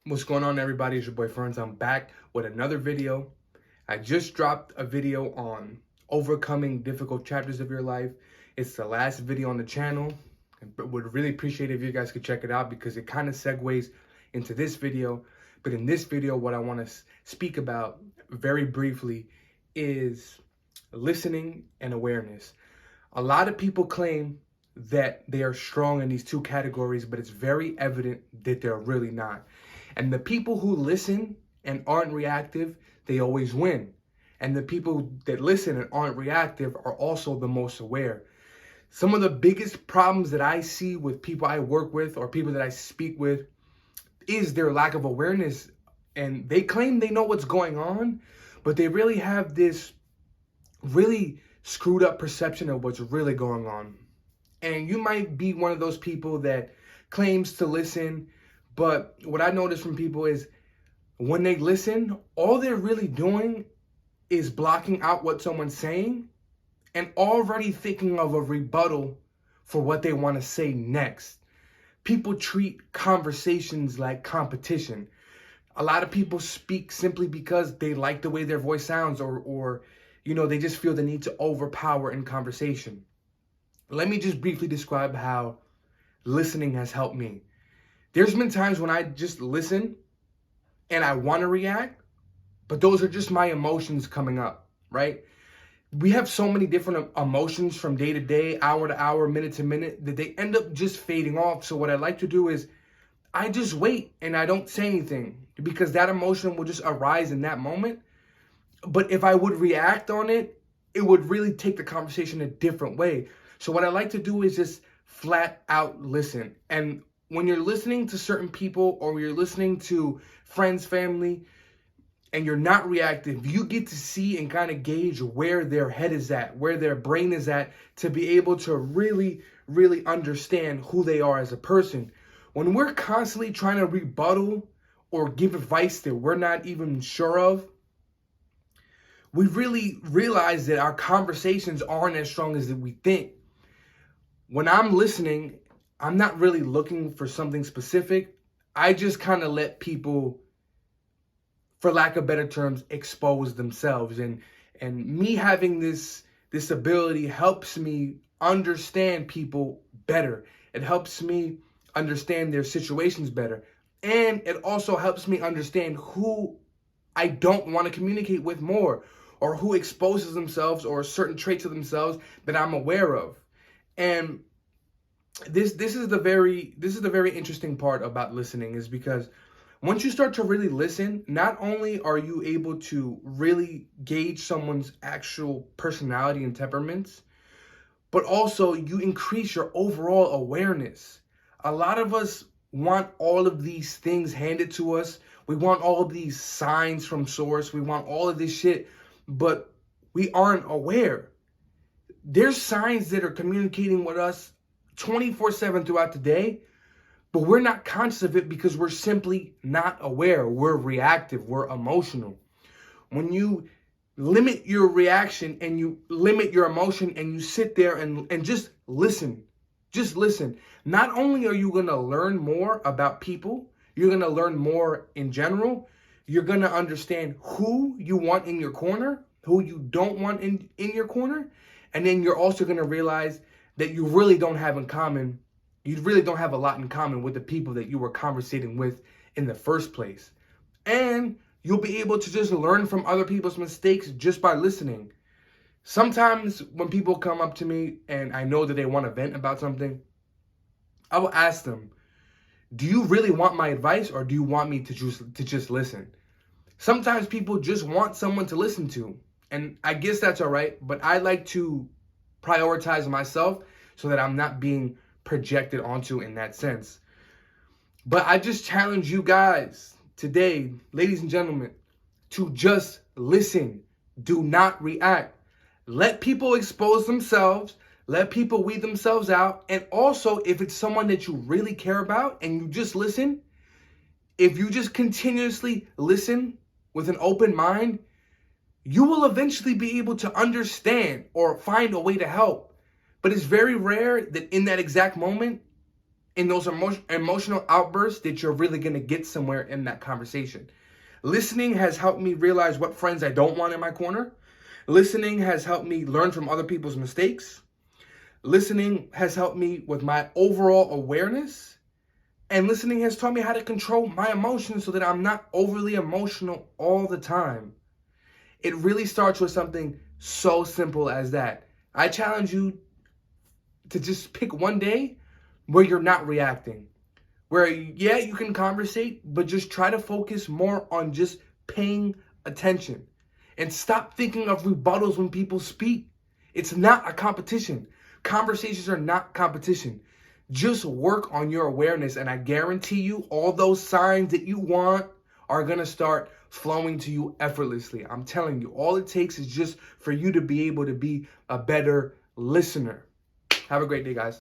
What's going on, everybody? It's your boy Ferns. I'm back with another video. I just dropped a video on overcoming difficult chapters of your life. It's the last video on the channel. I would really appreciate it if you guys could check it out because it kind of segues into this video. But in this video, what I want to speak about very briefly is listening and awareness. A lot of people claim that they are strong in these two categories, but it's very evident that they're really not. And the people who listen and aren't reactive, they always win. And the people that listen and aren't reactive are also the most aware. Some of the biggest problems that I see with people I work with or people that I speak with is their lack of awareness. And they claim they know what's going on, but they really have this really screwed up perception of what's really going on. And you might be one of those people that claims to listen, but what I notice from people is when they listen, all they're really doing is blocking out what someone's saying and already thinking of a rebuttal for what they want to say next. People treat conversations like competition. A lot of people speak simply because they like the way their voice sounds or they just feel the need to overpower in conversation. Let me just briefly describe how listening has helped me. There's been times when I just listen and I want to react, but those are just my emotions coming up, right? We have so many different emotions from day to day, hour to hour, minute to minute, that they end up just fading off. So what I like to do is I just wait and I don't say anything because that emotion will just arise in that moment. But if I would react on it, it would really take the conversation a different way. So what I like to do is just flat out listen. And when you're listening to certain people or you're listening to friends, family, and you're not reactive, you get to see and kind of gauge where their head is at, where their brain is at, to be able to really, really understand who they are as a person. When we're constantly trying to rebuttal or give advice that we're not even sure of, we really realize that our conversations aren't as strong as we think. When I'm listening, I'm not really looking for something specific. I just kind of let people, for lack of better terms, expose themselves. And me having this ability helps me understand people better. It helps me understand their situations better. And it also helps me understand who I don't want to communicate with more, or who exposes themselves or certain traits of themselves that I'm aware of. And this is the very interesting part about listening, is because once you start to really listen, not only are you able to really gauge someone's actual personality and temperaments, but also you increase your overall awareness. A lot of us want all of these things handed to us. We want all of these signs from source. We want all of this shit, but we aren't aware. There's signs that are communicating with us 24/7 throughout the day, but we're not conscious of it because we're simply not aware. We're reactive. We're emotional. When you limit your reaction and you limit your emotion and you sit there and just listen, not only are you going to learn more about people, you're going to learn more in general. You're going to understand who you want in your corner, who you don't want in your corner. And then you're also going to realize that you really don't have a lot in common with the people that you were conversating with in the first place. And you'll be able to just learn from other people's mistakes just by listening. Sometimes when people come up to me and I know that they want to vent about something, I will ask them, do you really want my advice, or do you want me to just listen? Sometimes people just want someone to listen to, and I guess that's all right, but I like to prioritize myself so that I'm not being projected onto in that sense. But I just challenge you guys today, ladies and gentlemen, to just listen. Do not react. Let people expose themselves. Let people weed themselves out. And also, if it's someone that you really care about and you just listen, if you just continuously listen with an open mind, you will eventually be able to understand or find a way to help. But it's very rare that in that exact moment, in those emotional outbursts that you're really going to get somewhere in that conversation. Listening has helped me realize what friends I don't want in my corner. Listening has helped me learn from other people's mistakes. Listening has helped me with my overall awareness. And listening has taught me how to control my emotions so that I'm not overly emotional all the time. It really starts with something so simple as that. I challenge you to just pick one day where you're not reacting. Where, yeah, you can conversate, but just try to focus more on just paying attention. And stop thinking of rebuttals when people speak. It's not a competition. Conversations are not competition. Just work on your awareness, and I guarantee you all those signs that you want are going to start flowing to you effortlessly. I'm telling you, all it takes is just for you to be able to be a better listener. Have a great day, guys.